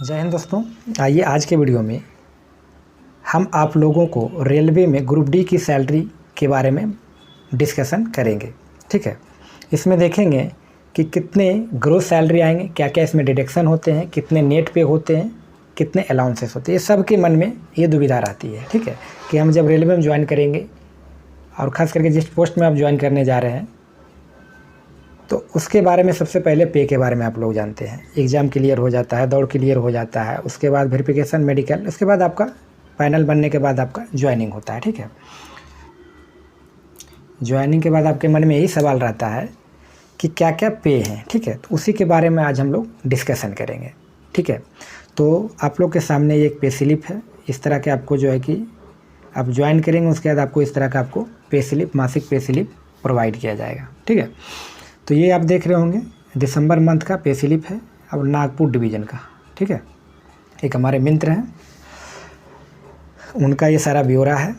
जय हिंद दोस्तों। आइए आज के वीडियो में हम आप लोगों को रेलवे में ग्रुप डी की सैलरी के बारे में डिस्कशन करेंगे। ठीक है, इसमें देखेंगे कि कितने ग्रोस सैलरी आएंगे, क्या क्या इसमें डिडक्शन होते हैं, कितने नेट पे होते हैं, कितने अलाउंसेस होते हैं। ये सब के मन में ये दुविधा रहती है। ठीक है, कि हम जब रेलवे में ज्वाइन करेंगे और ख़ास करके जिस पोस्ट में आप ज्वाइन करने जा रहे हैं तो उसके बारे में सबसे पहले पे के बारे में आप लोग जानते हैं। एग्ज़ाम क्लियर हो जाता है, दौड़ क्लियर हो जाता है, उसके बाद वेरिफिकेशन मेडिकल, उसके बाद आपका फाइनल बनने के बाद आपका ज्वाइनिंग होता है। ठीक है, ज्वाइनिंग के बाद आपके मन में यही सवाल रहता है कि क्या क्या पे हैं। ठीक है, तो उसी के बारे में आज हम लोग डिस्कशन करेंगे। ठीक है, तो आप लोग के सामने एक पे स्लिप है। इस तरह के आपको जो है कि आप ज्वाइन करेंगे उसके बाद आपको इस तरह का आपको पे स्लिप, मासिक पे स्लिप प्रोवाइड किया जाएगा। ठीक है, तो ये आप देख रहे होंगे दिसंबर मंथ का पे स्लिप है और नागपुर डिवीज़न का। ठीक है, एक हमारे मित्र हैं, उनका ये सारा ब्यौरा है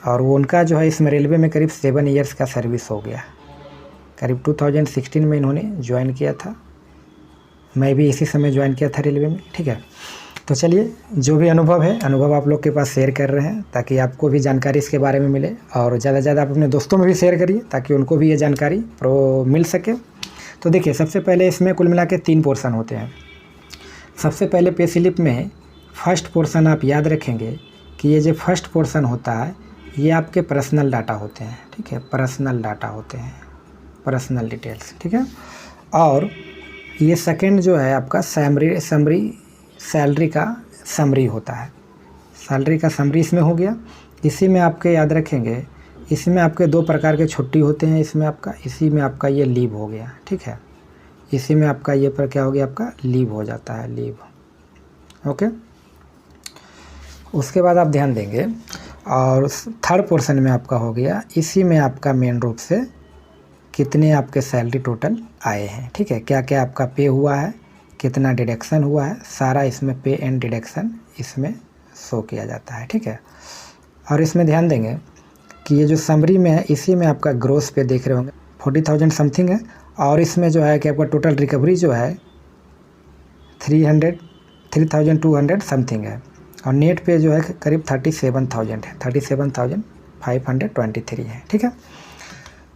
और वो उनका जो है इसमें रेलवे में करीब 7 ईयर्स का सर्विस हो गया। करीब 2016 में इन्होंने ज्वाइन किया था, मैं भी इसी समय ज्वाइन किया था रेलवे में। ठीक है, तो चलिए जो भी अनुभव है, अनुभव आप लोग के पास शेयर कर रहे हैं ताकि आपको भी जानकारी इसके बारे में मिले और ज़्यादा से ज़्यादा आप अपने दोस्तों में भी शेयर करिए ताकि उनको भी ये जानकारी मिल सके। तो देखिए, सबसे पहले इसमें कुल मिला के 3 पोर्शन होते हैं। सबसे पहले पे स्लिप में फर्स्ट पोर्शन आप याद रखेंगे कि ये जो फर्स्ट पोर्शन होता है ये आपके पर्सनल डाटा होते हैं। ठीक है, पर्सनल डाटा होते हैं, पर्सनल डिटेल्स। ठीक है, और ये सेकेंड जो है आपका सैलरी का समरी होता है। सैलरी का समरी इसमें हो गया। इसी में आपके याद रखेंगे, इसमें आपके 2 प्रकार के छुट्टी होते हैं। इसमें आपका, इसी में आपका ये लीव हो गया। ठीक है, इसी में आपका ये पर क्या हो गया, आपका लीव हो जाता है, लीव। ओके, उसके बाद आप ध्यान देंगे और थर्ड पोर्शन में आपका हो गया, इसी में आपका मेन रूप से कितने आपके सैलरी टोटल आए हैं। ठीक है, क्या क्या आपका पे हुआ है, कितना डिडक्शन हुआ है, सारा इसमें पे एंड डिडक्शन इसमें शो किया जाता है। ठीक है, और इसमें ध्यान देंगे कि ये जो समरी में है इसी में आपका ग्रोस पे देख रहे होंगे 40,000 समथिंग है और इसमें जो है कि आपका टोटल रिकवरी जो है 3,200 समथिंग है और नेट पे जो है करीब 37,000 है, 37,523 है। ठीक है,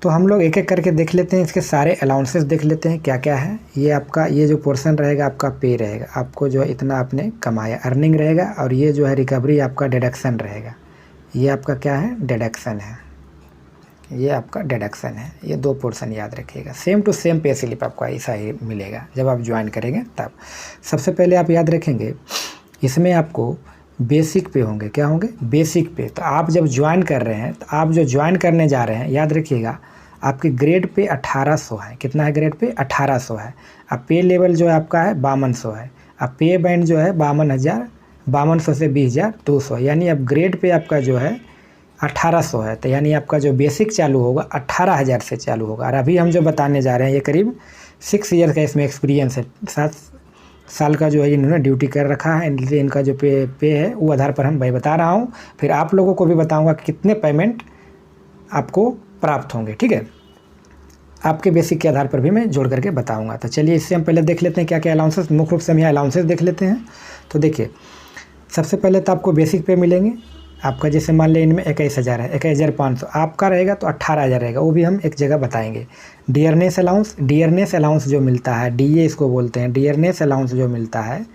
तो हम लोग एक एक करके देख लेते हैं, इसके सारे अलाउंसेस देख लेते हैं क्या क्या है। ये आपका, ये जो पोर्शन रहेगा आपका पे रहेगा, आपको जो है इतना आपने कमाया, अर्निंग रहेगा, और ये जो है रिकवरी आपका डिडक्शन रहेगा। ये आपका क्या है, डिडक्शन है, ये आपका डिडक्शन है। ये 2 पोर्शन याद रखिएगा। Same to same pay slip आपको ऐसा ही मिलेगा जब आप ज्वाइन करेंगे तब। सबसे पहले आप याद रखेंगे इसमें आपको बेसिक पे होंगे, क्या होंगे, बेसिक पे। तो आप जब ज्वाइन कर रहे हैं, तो आप जो ज्वाइन करने जा रहे हैं याद रखिएगा आपके ग्रेड पे 1800 है। कितना है ग्रेड पे, 1800 है। अब पे लेवल जो है आपका है 5200 है। अब पे बैंड जो है 5200 से 20,200, यानी अब ग्रेड पे आपका जो है 1800 है। तो यानी आपका जो बेसिक चालू होगा 18,000 से चालू होगा। और अभी हम जो बताने जा रहे हैं ये करीब 6 ईयर का इसमें एक्सपीरियंस है, 7 साल का जो है इन्होंने ड्यूटी कर रखा है, इसलिए इनका जो पे है वो आधार पर हम भाई बता रहा हूँ। फिर आप लोगों को भी बताऊँगा कि कितने पेमेंट आपको प्राप्त होंगे। ठीक है, आपके बेसिक के आधार पर भी मैं जोड़ करके बताऊंगा। तो चलिए इससे हम पहले देख लेते हैं क्या क्या अलाउंसेस, मुख्य रूप से हम यहाँ अलाउंसेस देख लेते हैं। तो देखिए, सबसे पहले तो आपको बेसिक पे मिलेंगे। आपका जैसे मान लिया इनमें 21,000 है, 21,500 आपका रहेगा तो 18,000 रहेगा, वो भी हम एक जगह बताएंगे। डियरनेस अलाउंस जो मिलता है, डीए इसको बोलते हैं, डियरनेस अलाउंस जो मिलता है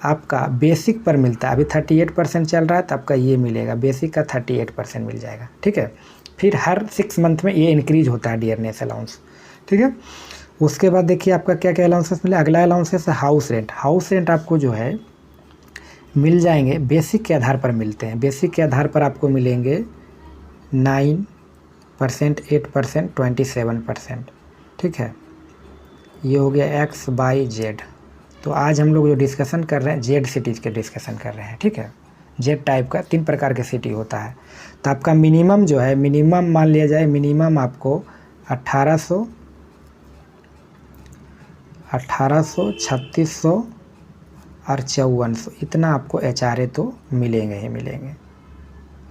आपका बेसिक पर मिलता है। अभी 38% चल रहा है तो आपका ये मिलेगा, बेसिक का 38% मिल जाएगा। ठीक है, फिर हर 6 मंथ में ये इंक्रीज होता है डियरनेस अलाउंस। ठीक है, उसके बाद देखिए आपका क्या क्या अलाउंसेस मिले। अगला अलाउंसेस है हाउस रेंट। हाउस रेंट आपको जो है मिल जाएंगे, बेसिक के आधार पर मिलते हैं। बेसिक के आधार पर आपको मिलेंगे 9%, 8%, 27%। ठीक है, ये हो गया XYZ। तो आज हम लोग जो डिस्कशन कर रहे हैं जेड सिटीज़ के डिस्कशन कर रहे हैं। ठीक है, जेड टाइप का 3 प्रकार के सिटी होता है। तो आपका मिनिमम जो है, मिनिमम मान लिया जाए, मिनिमम आपको 1800, 3600 और 5400 इतना आपको HRA तो मिलेंगे ही मिलेंगे।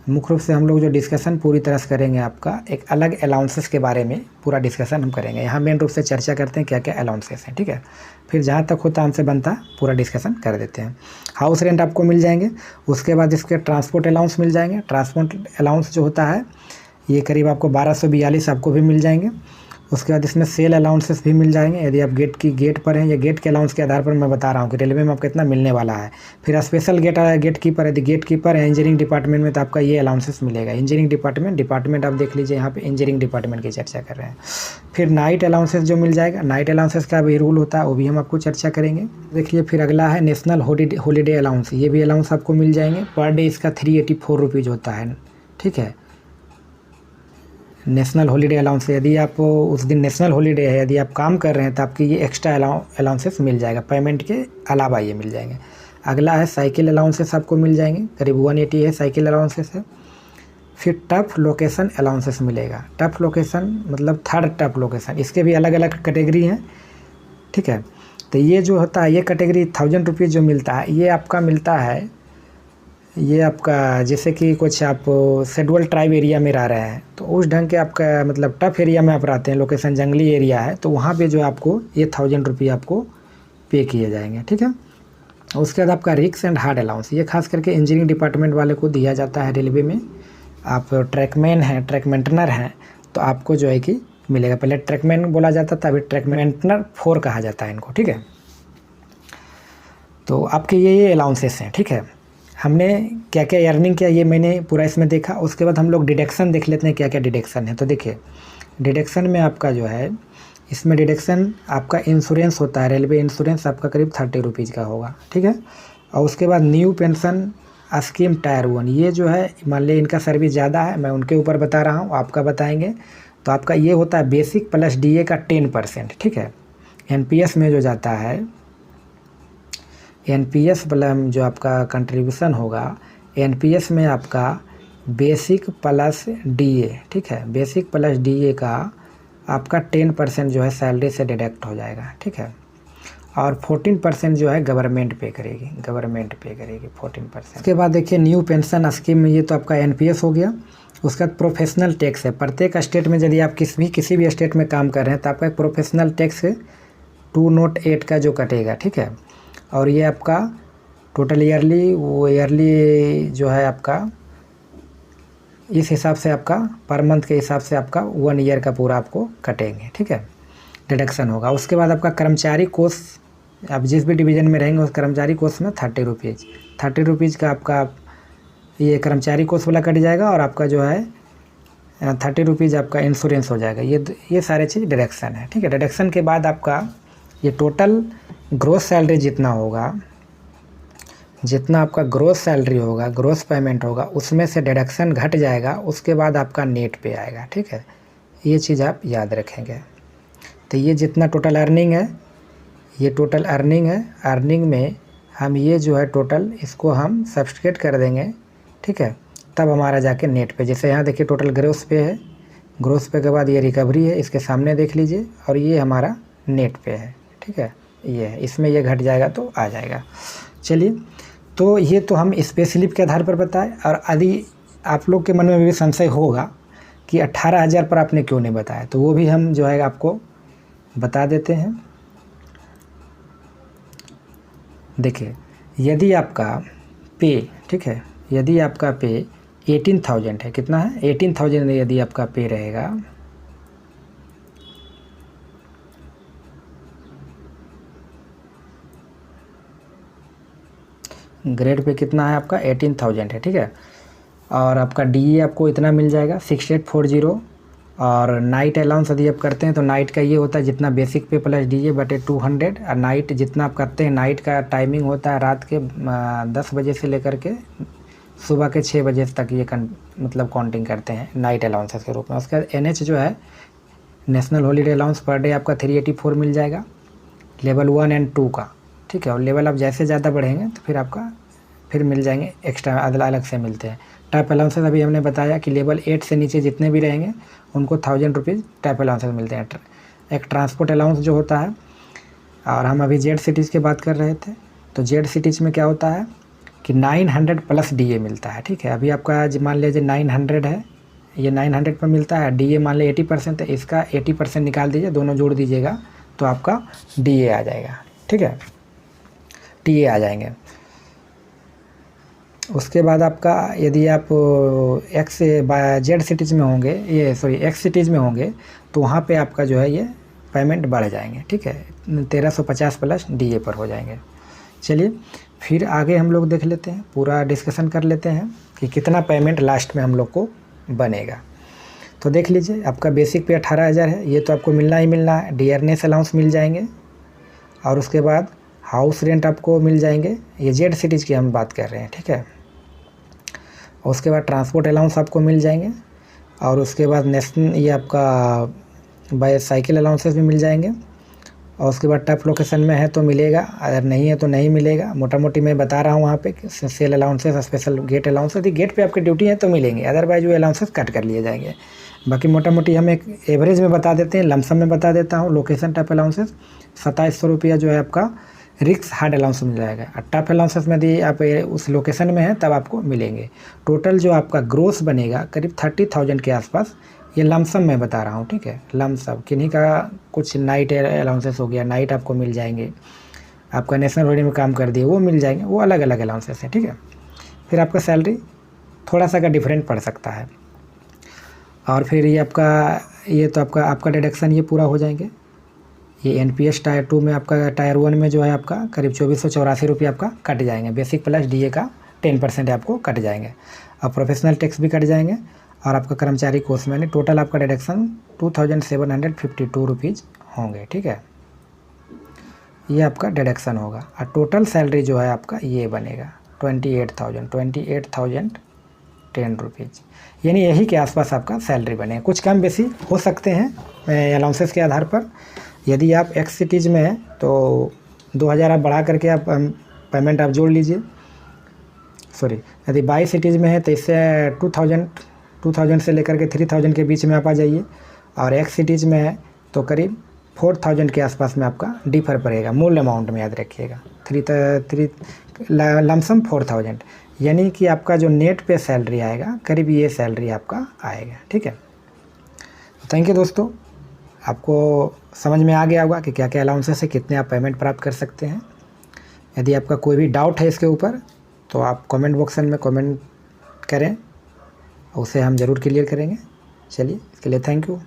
मुख्य रूप से हम लोग जो डिस्कशन पूरी तरह से करेंगे आपका एक अलग अलाउंसेस के बारे में पूरा डिस्कशन हम करेंगे। यहाँ मेन रूप से चर्चा करते हैं क्या क्या अलाउंसेस हैं, ठीक है। फिर जहाँ तक होता हमसे बनता पूरा डिस्कशन कर देते हैं। हाउस रेंट आपको मिल जाएंगे, उसके बाद इसके ट्रांसपोर्ट अलाउंस मिल जाएंगे। ट्रांसपोर्ट अलाउंस जो होता है ये करीब आपको 1242 आपको भी मिल जाएंगे। उसके बाद इसमें सेल अलाउंसेस भी मिल जाएंगे यदि आप गेट पर हैं, या गेट के अलाउंस के आधार पर मैं बता रहा हूँ कि रेलवे में आपको इतना मिलने वाला है। फिर स्पेशल गेट कीपर, यदि गेट कीपर है इंजीनियरिंग डिपार्टमेंट में तो आपका ये अलाउंसेस मिलेगा। इंजीनियरिंग डिपार्टमेंट आप देख लीजिए, यहाँ पे इंजीनियरिंग डिपार्टमेंट की चर्चा कर रहे हैं। फिर नाइट अलाउंसेस जो मिल जाएगा, नाइट अलाउंसेस का भी रूल होता है वो भी हम आपको चर्चा करेंगे। देखिए फिर अगला है नेशनल हॉलीडे अलाउंस, ये भी अलाउंस आपको मिल जाएंगे। पर डे इसका 384 रुपीज़ होता है, ठीक है। नेशनल हॉलीडे अलाउंस, यदि आप उस दिन नेशनल हॉलीडे है, यदि आप काम कर रहे हैं तो आपकी ये एक्स्ट्रा अलाउंसेस मिल जाएगा, पेमेंट के अलावा ये मिल जाएंगे। अगला है साइकिल अलाउंसेस आपको मिल जाएंगे, करीब 180 है साइकिल अलाउंसेस है। फिर टफ लोकेशन अलाउंसेस मिलेगा। टफ लोकेशन मतलब थर्ड टफ लोकेशन, इसके भी अलग अलग कैटेगरी हैं, ठीक है। तो ये जो होता है ये कैटेगरी 1000 रुपीज़ जो मिलता है ये आपका मिलता है, ये आपका जैसे कि कुछ आप शेड्यूल ट्राइब एरिया में रह रहे हैं तो उस ढंग के आपका मतलब टफ एरिया में आप रहते हैं, लोकेशन जंगली एरिया है तो वहाँ पे जो आपको ये 1000 रुपये आपको पे किए जाएंगे, ठीक है। उसके बाद आपका रिक्स एंड हार्ड अलाउंस, ये खास करके इंजीनियरिंग डिपार्टमेंट वाले को दिया जाता है रेलवे में। आप ट्रैकमैन हैं, ट्रैक मेंटेनर हैं तो आपको जो है कि मिलेगा। पहले ट्रैकमैन बोला जाता था, अभी ट्रैक मेंटेनर 4 कहा जाता है इनको, ठीक है। तो आपके ये अलाउंसेस हैं, ठीक है। हमने क्या क्या अर्निंग किया ये मैंने पूरा इसमें देखा। उसके बाद हम लोग डिडक्शन देख लेते हैं क्या क्या डिडक्शन है। तो देखिए डिडक्शन में आपका जो है इसमें डिडक्शन आपका इंश्योरेंस होता है, रेलवे इंश्योरेंस आपका करीब 30 रुपीज़ का होगा, ठीक है। और उसके बाद न्यू पेंशन स्कीम टायर 1, ये जो है मान लीजिए इनका सर्विस ज़्यादा है, मैं उनके ऊपर बता रहा हूँ, आपका बताएंगे। तो आपका ये होता है बेसिक प्लस DA का 10%, ठीक है। NPS में जो जाता है, NPS प्लस जो आपका कंट्रीब्यूशन होगा, NPS में आपका बेसिक प्लस DA, ठीक है, बेसिक प्लस DA का आपका 10% जो है सैलरी से डिडक्ट हो जाएगा, ठीक है। और 14% जो है गवर्नमेंट पे करेगी 14%। उसके बाद देखिए न्यू पेंशन स्कीम में ये तो आपका NPS हो गया। उसका प्रोफेशनल टैक्स है, प्रत्येक स्टेट में यदि आप किसी भी स्टेट में काम कर रहे हैं तो आपका एक प्रोफेशनल टैक्स 208 का जो कटेगा, ठीक है। और ये आपका टोटल ईयरली जो है आपका इस हिसाब से आपका पर मंथ के हिसाब से आपका 1 ईयर का पूरा आपको कटेंगे, ठीक है, डिडक्शन होगा। उसके बाद आपका कर्मचारी कोष, आप जिस भी डिवीज़न में रहेंगे उस कर्मचारी कोष में 30 रुपीज़ का आपका ये कर्मचारी कोष वाला कट जाएगा। और आपका जो है 30 रुपीज़ आपका इंश्योरेंस हो जाएगा। ये सारे चीज़ डिडक्शन है, ठीक है। डिडक्शन के बाद आपका ये टोटल ग्रोस सैलरी जितना होगा, जितना आपका ग्रोस सैलरी होगा, ग्रोस पेमेंट होगा, उसमें से डिडक्शन घट जाएगा, उसके बाद आपका नेट पे आएगा, ठीक है। ये चीज़ आप याद रखेंगे। तो ये जितना टोटल अर्निंग है, ये टोटल अर्निंग है। अर्निंग में हम ये जो है टोटल इसको हम सब्सट्रैक्ट कर देंगे, ठीक है। तब हमारा जाके नेट पे, जैसे यहाँ देखिए टोटल ग्रोस पे है, ग्रोस पे के बाद ये रिकवरी है, इसके सामने देख लीजिए, और ये हमारा नेट पे है, ठीक है। ये है, इसमें ये घट जाएगा तो आ जाएगा। चलिए, तो ये तो हम स्पेसिलिप के आधार पर बताएं। और यदि आप लोग के मन में भी संशय होगा कि 18,000 पर आपने क्यों नहीं बताया, तो वो भी हम जो है आपको बता देते हैं। देखिए यदि आपका पे, ठीक है, यदि आपका पे 18,000 है, कितना है 18,000, यदि आपका पे रहेगा, ग्रेड पे कितना है आपका 18,000 है, ठीक है। और आपका DA आपको इतना मिल जाएगा 6840। और नाइट अलाउंस यदि आप करते हैं तो नाइट का ये होता है जितना बेसिक पे प्लस DA बटे 200। और नाइट जितना आप करते हैं, नाइट का टाइमिंग होता है रात के 10 बजे से लेकर के सुबह के 6 बजे तक, ये मतलब काउंटिंग करते हैं नाइट अलाउंसेस के रूप में। उसके बाद NH जो है national holiday allowance per day आपका 384 मिल जाएगा, लेवल 1 और 2 का, ठीक है। और लेवल आप जैसे ज़्यादा बढ़ेंगे तो फिर आपका मिल जाएंगे एक्स्ट्रा, अलग से मिलते हैं। टैप अलाउंसेस अभी हमने बताया कि लेवल 8 से नीचे जितने भी रहेंगे उनको 1000 रुपीज़ टैप अलाउंसेस मिलते हैं। एक ट्रांसपोर्ट अलाउंस जो होता है, और हम अभी जेड सिटीज़ की बात कर रहे थे, तो जेड सिटीज़ में क्या होता है, कि 900 प्लस DA मिलता है, ठीक है। अभी आपका मान लीजिए 900 है, ये 900 पर मिलता है, DA मान लीजिए 80% है, इसका 80% निकाल दीजिए, दोनों जोड़ दीजिएगा तो आपका DA आ जाएगा, ठीक है, TA आ जाएंगे। उसके बाद आपका यदि आप जेड सिटीज़ में होंगे, एक्स सिटीज़ में होंगे तो वहाँ पे आपका जो है ये पेमेंट बढ़ जाएंगे, ठीक है, 1350 प्लस DA पर हो जाएंगे। चलिए फिर आगे हम लोग देख लेते हैं, पूरा डिस्कशन कर लेते हैं कि कितना पेमेंट लास्ट में हम लोग को बनेगा। तो देख लीजिए, आपका बेसिक पे 18,000 है, ये तो आपको मिलना ही मिलना है। डियरनेस अलाउंस मिल जाएंगे और उसके बाद हाउस रेंट आपको मिल जाएंगे, ये जेड सिटीज़ की हम बात कर रहे हैं, ठीक है। और उसके बाद ट्रांसपोर्ट अलाउंस आपको मिल जाएंगे और उसके बाद नेशनल ये आपका बाय साइकिल अलाउंसेस भी मिल जाएंगे। और उसके बाद टफ लोकेशन में है तो मिलेगा, अगर नहीं है तो नहीं मिलेगा। मोटा मोटी मैं बता रहा हूँ वहाँ पे sale allowances, special gate allowances, यदि गेट पे आपकी ड्यूटी है तो मिलेंगे, अदरवाइज वो अलाउंसेस कट कर लिए जाएंगे। बाकी मोटा मोटी हम एक एवरेज में बता देते हैं, लमसम में बता देता हूँ। लोकेशन टफ अलाउंसेस 2700 रुपया जो है आपका रिक्स हार्ड अलाउंस मिल जाएगा। और टफ अलाउंसेस में यदि आप उस लोकेशन में हैं तब आपको मिलेंगे। टोटल जो आपका ग्रोस बनेगा करीब 30,000 के आसपास, ये लमसम मैं बता रहा हूँ, ठीक है, लमसम। किन्हीं का कुछ नाइट अलाउंसेस हो गया, नाइट आपको मिल जाएंगे, आपका नेशनल हॉलीडे में काम कर दिए वो मिल जाएंगे, वो अलग अलग अलाउंसेस हैं, ठीक है। फिर आपका सैलरी थोड़ा सा का डिफरेंट पड़ सकता है। और फिर ये आपका ये तो आपका डिडक्शन ये पूरा हो जाएंगे। ये NPS टायर 2 में आपका, टायर 1 में जो है आपका करीब 2484 रुपये आपका कट जाएंगे। बेसिक प्लस DA का 10% आपको कट जाएंगे और प्रोफेशनल टैक्स भी कट जाएंगे और आपका कर्मचारी कोष में टोटल आपका डिडक्शन 2752 रुपीज़ होंगे, ठीक है। ये आपका डिडक्शन होगा और टोटल सैलरी जो है आपका ये बनेगा 28,010 रुपीज़, यानी यही के आसपास आपका सैलरी बनेगा। कुछ कम बेसी हो सकते हैं अलाउंसेस के आधार पर। यदि आप एक्स सिटीज़ में हैं तो 2000 आप बढ़ा करके आप पेमेंट आप जोड़ लीजिए। सॉरी, यदि 22 सिटीज़ में है तो इससे 2000 से लेकर के 3000 के बीच में आप आ जाइए। और एक्स सिटीज़ में है तो करीब 4000 के आसपास में आपका डिफर पड़ेगा, मूल अमाउंट में याद रखिएगा, लमसम 4000, यानी कि आपका जो नेट पे सैलरी आएगा करीब ये सैलरी आपका आएगा, ठीक है। थैंक यू दोस्तों, आपको समझ में आ गया होगा कि क्या क्या अलाउंसेस है, कितने आप पेमेंट प्राप्त कर सकते हैं। यदि आपका कोई भी डाउट है इसके ऊपर तो आप कमेंट बॉक्स में कमेंट करें, उसे हम ज़रूर क्लियर करेंगे। चलिए, इसके लिए थैंक यू।